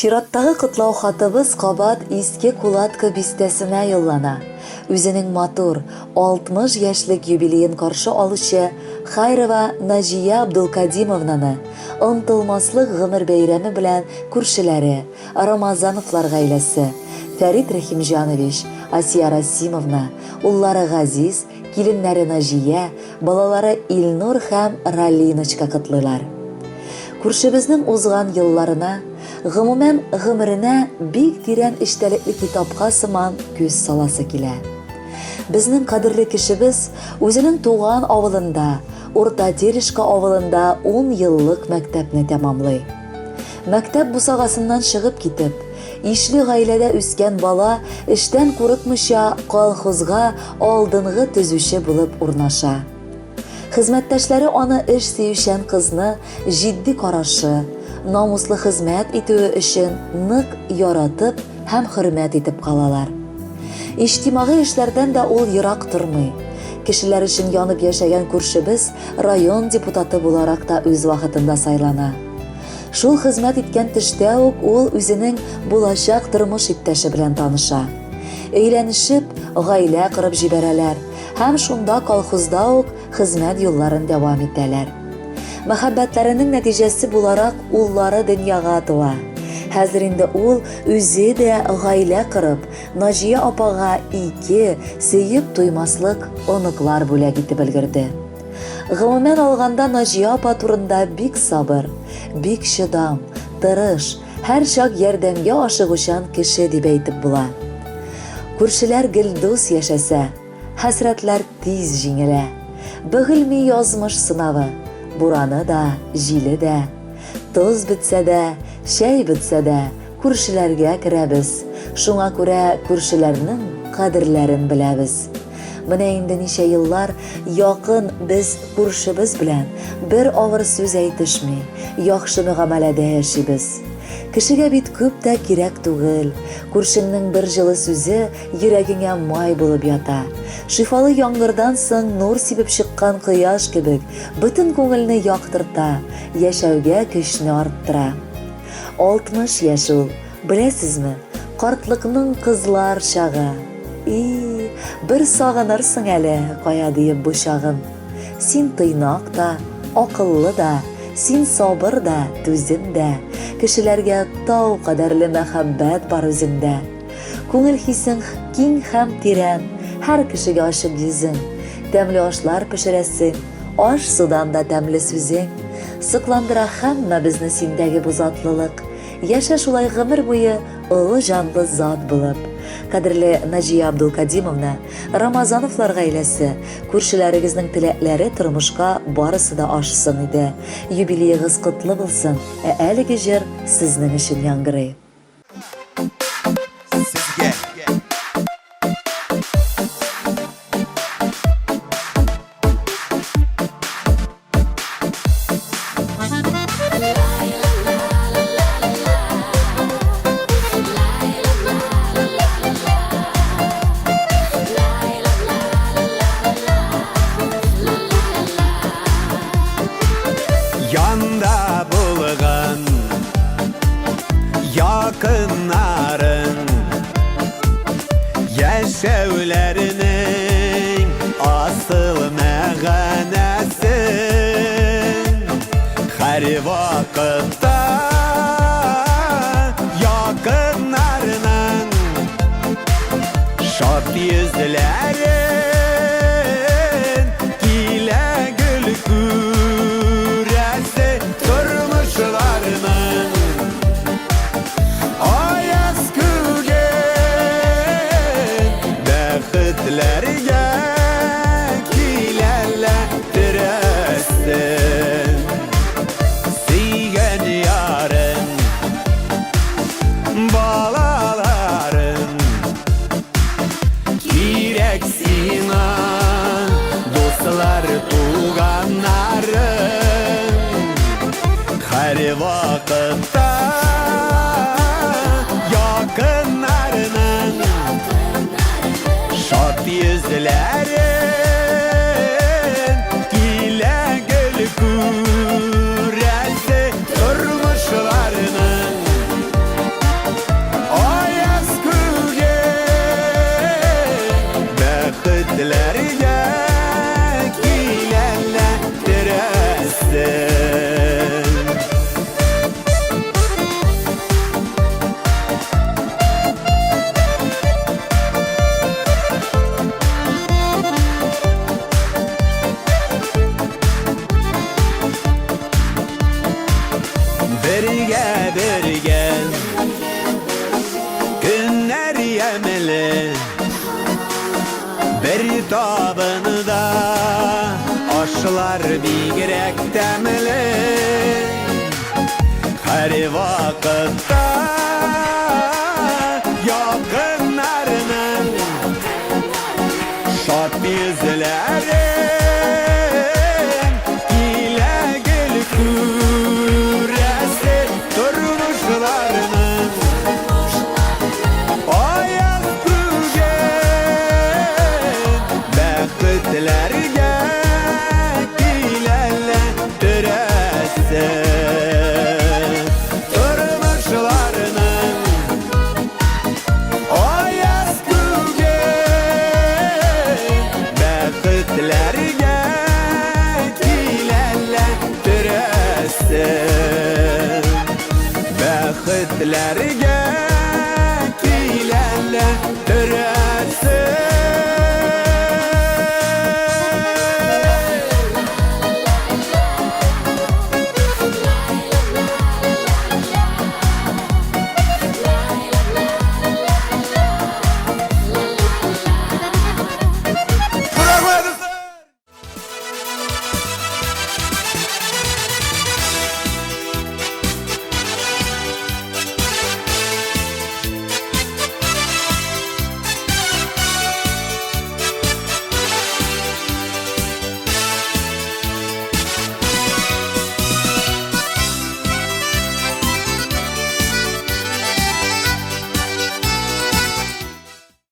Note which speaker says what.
Speaker 1: Чираттагы котлау хатыбыз кабат иске куладка бистәсенә юллана. Үзенең матур 60 яшьлек юбилеен каршы алучы Хайрова Наҗия Абдулкадимовнаны онытылмаслык гомер бәйрәме белән күршеләре, Рамазановлар гаиләсе, Фәрит Рахимҗанович, Асия Расимовна, уллары Газиз, киленнәре Наҗия, балалары Илнур һәм Ралиночка котлыйлар. Күршебезнең узган елларына, гомумән гомеренә бик тирән эчтәлекле китапка сыман күз саласы килә. Безнең кадерле кешебез үзенең туган авылында, Урта Терешка авылында 10 еллык мәктәпне тәмамлый. Мәктәп бусагасыннан чыгып китеп, ишле гаиләдә үскән бала эштән курыкмыйча колхозга алдынгы төзүче булып урнаша. Хезмәттәшләре аны эш сөючән кызны җитди карашы, намуслы хезмәт итүе өчен нык яратып һәм хөрмәт итеп калалар. Иҗтимагый эшләрдән дә ул ерак тормый. Кешеләр өчен янып яшәгән күршебез район депутаты буларак та үз вакытында сайлана. Шул хезмәт иткән төштә үк ул үзенең булачак тормыш иптәше белән таныша. Өйләнешеп, гаилә корып җибәрәләр һәм шунда колхозда ук хезмәт юлларын дәвам итәләр. Мәхәббәтләренең нәтиҗәсе буларак уллары дөньяга туа. Хәзер инде ул үзе дә гаилә корып, Наҗия апага 2 сөеп туймаслык оныклар бүләк итеп өлгерде. Гомумән алганда Наҗия апа турында бик сабыр, бик чыдам, тырыш, һәр чак ярдәмгә ашыгучан кеше дип әйтеп була. Күршеләр гелдус яшәсә, хәсрәтләр тиз җиңелә. Бөгелми язмыш сынавы, бураны да, җиле дә. Тоз бетсә дә, шәй бетсә дә, күршеләргә керәбез. Шуңа күрә күршеләрнең кадерләрен беләбез. Менә инде ничә еллар якын без күршебез белән бер авыр сүз әйтешми, яхшы мөгамәләдә яшибез. Кешегә бит күп тә кирәк түгел. Күршеңнең бер җылы сүзе йөрәгеңә май булып ята. Шифалы яңгырдан соң нур сибеп чыккан кояш кебек, бөтен күңелне яктырта, яшәүгә көчне арттыра. 60 яшь ул, беләсезме, картлыкның кызлар чагы. Бер сагынырсың әле, кая диеп бу чагым. Син тыйнак та, акыллы да, син сабыр да, түзем дә. Кешеләргә тау кадәрле мәхәббәт бар үзеңдә. Күңел хисең киң һәм тирән, һәр кешегә ачык йөзең. Тәмле ашлар пешерәсең, аш судан да тәмле сүзең. Сыкландыра һәммә безне синдәге бу затлылык. Яшә шулай гомер буе олы җанлы зат булып. Кадерле Наҗия Абдулкадимовна, Рамазановлар гаиләсе, күршеләрегезнең теләкләре тормышка барысы да ашсын иде. Юбилеегыз котлы булсын. Әлеге җыр сезнең өчен яңгырый.
Speaker 2: Yanda bulgan yakınların yaşevlerinin asıl məğənəsi her vakitte yakınlarının şad yüzlerin ile gül turmuşlarının ayaz kügen bəxtlərgə kilərlədirəsin. Siyən yarın balaların kirək sina dostlar tuğanların her vakitte yakınlarının şad yüzlerin ile gül küresi turmuşlarının Bir tabında aşılar bigirek temeli. Her vakıtta